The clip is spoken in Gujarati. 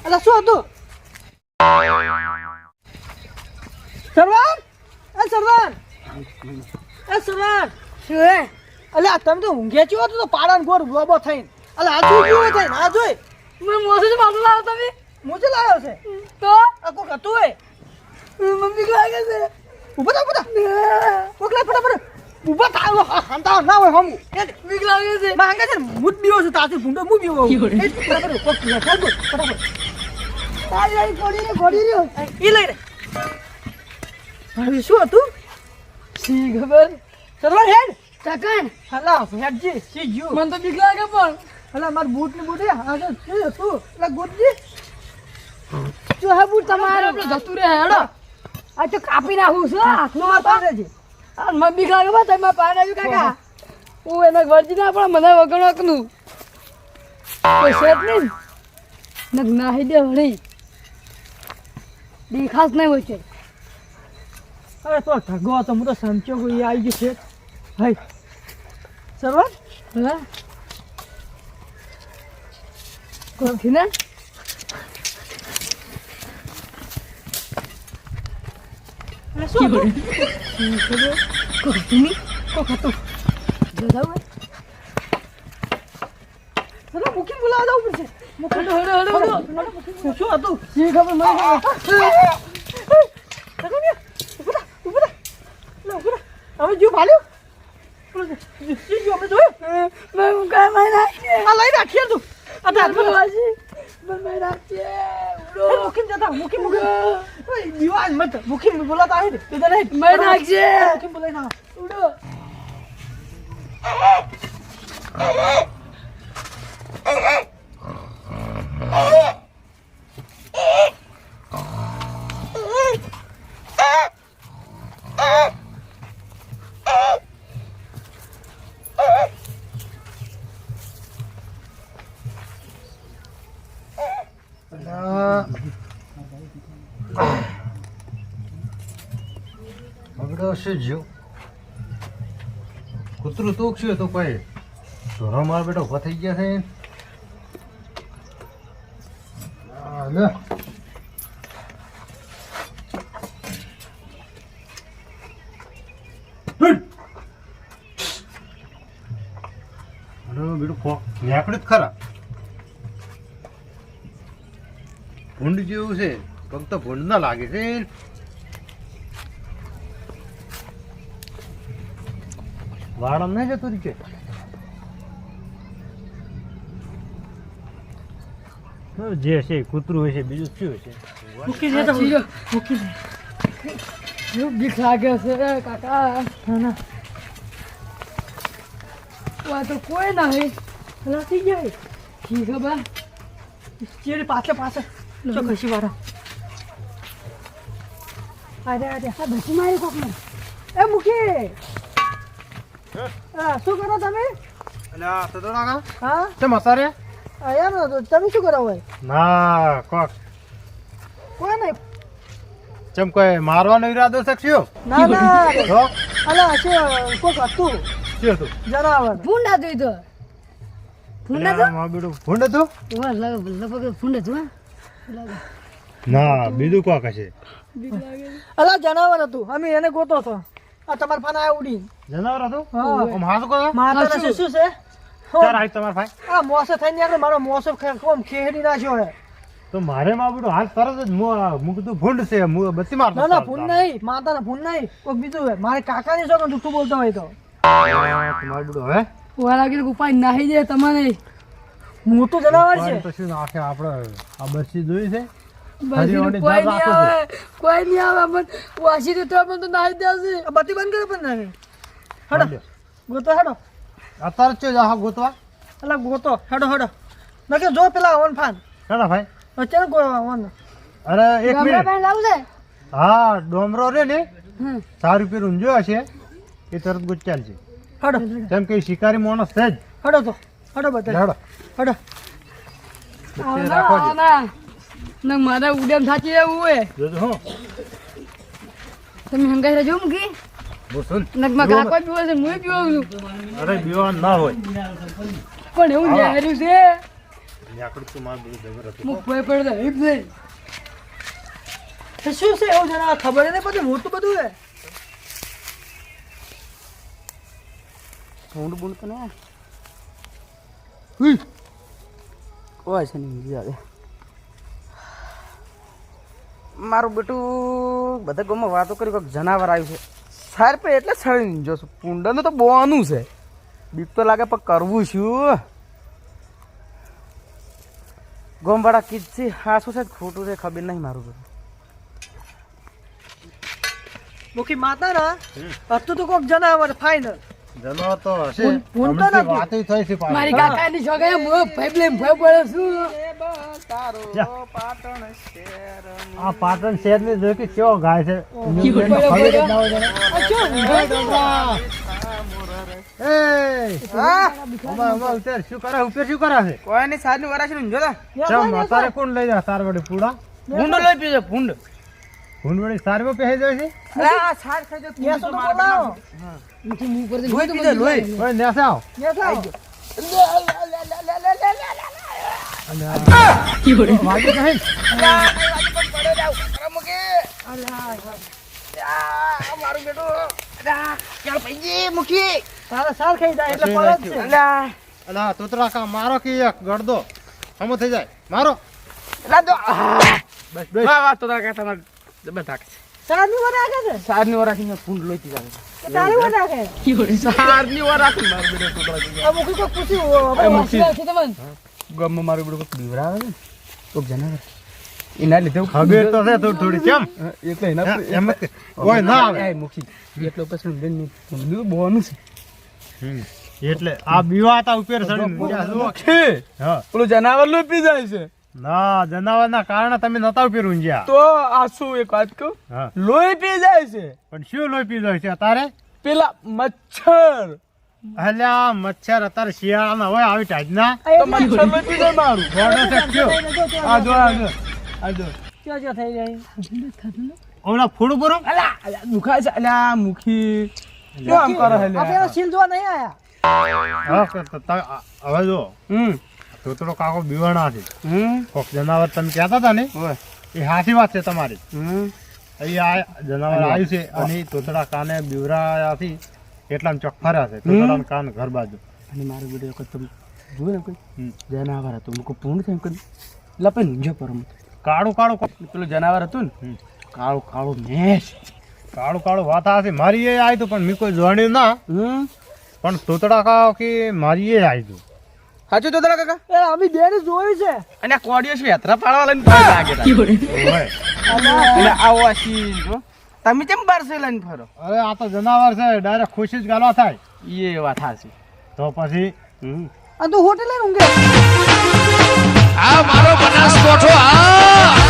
અલા શું હતું સરવાન સરવાન સરવાન શું હે અલ્યા તમે તો ઊંઘ્યા છો તો પાડાન ગોર લોબો થઈને અલા આ જોઈ કેવો થઈને આ જોઈ મેં મોસે મારું લાવ તમે મોજે લાવ્યો છે તો આ કોક હતું હોય મમ્મી લાગે છે ઉભા કોકલા ફટાફટ ઉભા થાવ હંતા ના હોય હમ બીક લાગે છે માં હંગા છે મુદ બીવો છે તાથી ભૂંડો મુ બીવો ફટાફટ કોકલા ફટાફટ તારી ગોડી રહ્યો ઈ લઈ રે હવે શું હતું સી ખબર સરવાન હેડ ચકન હલા હેડજી સી ગયું મને તો બીક લાગે પણ હલા માર બૂટ ને બૂટ આ શું હતું એટલે ગોડજી જો હે બૂટ તમારે આપણે જતું રહે હેડો આ તો કાપી નાખું છું હાથમાં માર પાસે છે આ મને બીક લાગે બા તમે પાન આવ્યું કાકા હું એને વર્જી ના પણ મને વગણો કનું કોઈ શેત નહીં નગ નાહી દે હળી દેખાસ નહીં હોય છે અરે તો ઠગો તો હું તો સમજો કોઈ આવી ગયો છે હાય સરવાન હા કોથી ને અરે શું હતું કોથી કોક હતું જગાવ સરવાન મૂકી બોલાવા જવું પડશે શું હતું સી ખબર મને હવે જીવ ભાલ્યો શી ગયો આપણે જોયું મેં મુકા માં નાખી આ લઈ રાખીએ તું આ તો હાથમાં બાજી મને નાખી મૂકીને જતા મૂકી દીવાજ મત મૂકી બોલાતા આવે ને તું તને મેં નાખજે મૂકી બોલાઈ ના ઉડો બગડો શું જ્યો કૂતરું તૂકશું તો કોઈ ઢોરો માર બેટો ઉભા થઈ ગયા છે લે બેટું નેકડું જ ખરા ભૂંડ જેવું છે ફક્ત ભૂંડ ના લાગે છે વાળમ નહીં જતું રીતે જે છે કૂતરું હશે બીજું શું હશે મૂકી દે તો મૂકી દે એવું બીક લાગે છે કાકા ના ના આ તો કોઈ નહીં હલા થઈ જાય ઠીક ખબર ચેરી પાછળ જો ખસી વાળા અરે આ બચી મારી કોક ને એ મૂકી હા શું કરો તમે અલ્યા તો કાકા હા તે મસારે યાર તમે શું કરો હોય ના કોક કોઈ નહીં ચમ કોઈ મારવાનો ઈરાદો છે શું ના ના તો અલા છે કોક હતું શું હતું જનાવર ફૂંડા જોઈ તો ફૂંડા તો મારું બેટું ભૂંડ હતું લગભગ ફૂંડા તો ના બીજું કોક હશે બીક લાગે અલા જનાવર હતું અમે એને ગોતો હતો આ તમારા ફાના આ ઉડી જનાવર હતું હા. આમ હાથ કરો માતા શું શું છે ચાર હાથ તમારા ભાઈ આ મોસે થઈને યાર મારો મોસે કોમ ખેડી નાખ્યો હે તો મારે માં બેટું હાથ તરત જ મું કીધું ભૂંડ છે હું બત્તી મારતો ના ના ભૂન નહીં માતાના ભૂન નહીં કોઈક બીજું હે મારે કાકાની છોકરો જૂઠું બોલતો હોય તો તમારું બેટું હવે ઓવા લાગે ઉપાય નાહી જાય તમારે મોટું જનાવર છે તો શું આખે આપણે આ બસી જોઈ છે બાજીનું હજી કોઈ ઓની નહીં ધ્યાન આવે કોઈ નહીં આવે અમને વાસી તો આપણે તો નાહી દેશે આ બત્તી બંધ કરો પણ નાખે હેડો ગોતો હેડો અત્યારે જ જા ગોતવા અલા ગોતો હેડો હેડો નકે જો પેલા ઓન ફાન હેડા ભાઈ અચાનક કોઈ આવવાનું અરે એક ગામડા મિનિટ પાસે લાવું છે હા ડોમરો રે ને હમ 4 રૂપિયા ઊંઝો હશે એ તરત ગુચાલ છે હેડો કેમ કે ઈ શિકારી માણસ છે જ હેડો તો હેડો બધા હેડો હેડો તે રાખો છો. ના મારે ઉડેમ થાકી જવું હોય જોજો હો તમે હંગાઈ રહેજો મૂકી બોસન નકમાં કાકો પીવો છે હું પીવું છું અરે બીવાન ના હોય પણ એવું હા. નેહર્યું છે યાકડ તું માર બધું જબર હતું હું કોઈ પડે હિપ નહીં એ શું છે એવું જરા ખબર નહીં પડતી મોટું બધું હે ભૂંડ ભૂંડ તો ના કોઈ છે નહીં બીજા મારું બેટું બધા ગામમાં વાતો કરી કોઈક જનાવર આવ્યું છે સાર પર એટલે સળી જોશું પૂંડાનું તો બોનું છે બીક તો લાગે પણ કરવું શું ગોમવાળા કીધ છે હા શું છે ખોટું છે ખબર નહીં મારું બધું મુખી માતા ના હતું તો કોક જનાવર ફાઇનલ જનો તો હશે ભૂંડ તો અમથી નથી. વાતો થઈ છે પાછી. મારી કાકાની છોકરી હું ફેબલે ફેબ પડે છું જા. આ પાટણ શહેર ની જો કે કેવો ગાય છે ખબર જ ના હોય જરા. એ હા અમાર ઉતર શું કરે ઉપર શું કરે છે કોઈ નહીં સાદની વરાશ ને જોતા ચમ અત્યારે કોણ લઈ જા તાર વડે પૂડા ભૂંડ લઈ પીજો ભૂંડ ભૂંડ વડે સારવો પહેરી જાય છે આ સાર ખાઈ જો નેસો તો બોલાવો મુઠી મું પર લોહી પીજો લોહી ઓય નેસા આવ નેસો અને કી બોલે વાગે કહી મારું બેટું ચાલ પૈજી મુખી તારા સાલ ખાઈ જાય એટલે પડે જ છે અલા તોતરા કા મારો કે એક ગડદો હમો થઈ જાય મારો લા દો બસ બસ વાહ વાહ તો તા તમાર જબર થાક છે સારની વર રાખે છે સારની વરાખી ને ફૂંડ લોઈતી જાવે કે તારી વર રાખે કી બોલે સારની વરાખી મારું બેટું તોતરા કી આ મુખી કોક પૂછ્યું એ મુખી છે તમને ગમ મારું બેટું કોક બીવરાવે ને કોક જનાવર એના લીધે ખબર તો છે થોડી થોડી કેમ એટલે એના એમ જ કોઈ ના આવે એ મુખી એટલો પછી ઊંડે ની બોનું છે એટલે આ બીવા હતા ઉપર ચડીને હા પેલું જનાવર લોહી પી જાય છે ના જનાવરના કારણે તમે નતા ઉપર ઊંઝ્યા તો આ શું એક વાત કહું હા લોહી પી જાય છે પણ શું લોહી પી જાય છે અત્યારે પેલા મચ્છર અલ્યા મચ્છર અત્યારે શિયાળાના હોય આવી ટાઈપના તો મચ્છર લોહી પી જાય મારું ગોડો છે કયો આ જો આ જો આ જો ક્યાં ક્યાં થઈ જાય ઓલા ફૂડું પૂરું અલા અલા દુખાય છે અલા મુખી શું આમ કરે હે આ પેલા સીલ જોવા નહીં આયા હા હવે જો તોતરો કાકો બીવાણા છે કોક જનાવર તમે કહેતા હતા ને એ સાચી વાત છે તમારી અહીં આ જનાવર આવ્યું છે અને તોતરા કાને બીવરાયાથી એટલામાં ચોક ફર્યા છે તોતરાના કાન ઘર બાજુ અને મારું વિડિયો કો તમે જુઓ ને કોઈ જનાવર હતું મુકો પૂર્ણ થયું કોઈ લપે નીચે પરમ કાળું કાળું પેલું જનાવર હતું ને કાળું કાળું મેશ કાળું કાળું વાત આ છે મારી એ આવ્યું હતું પણ મેં કોઈ જોડ્યું ના પણ તોતડા કાકો કે મારી એ આવ્યું સાચું તો તારા કાકા એ અમે બેને જોયું છે અને આ કોડિયો છે યાત્રા પાડવા લઈને ફરી લાગે ઓય. એટલે આવો આ સીન જો તમે કેમ બારસે લઈને ફરો અરે આ તો જનાવર છે ડાયરેક્ટ ખુશી જ ગાલવા થાય એ વાત હાચી તો પછી આ તું હોટેલ ઊંઘે આ મારો બનાસકોઠો આ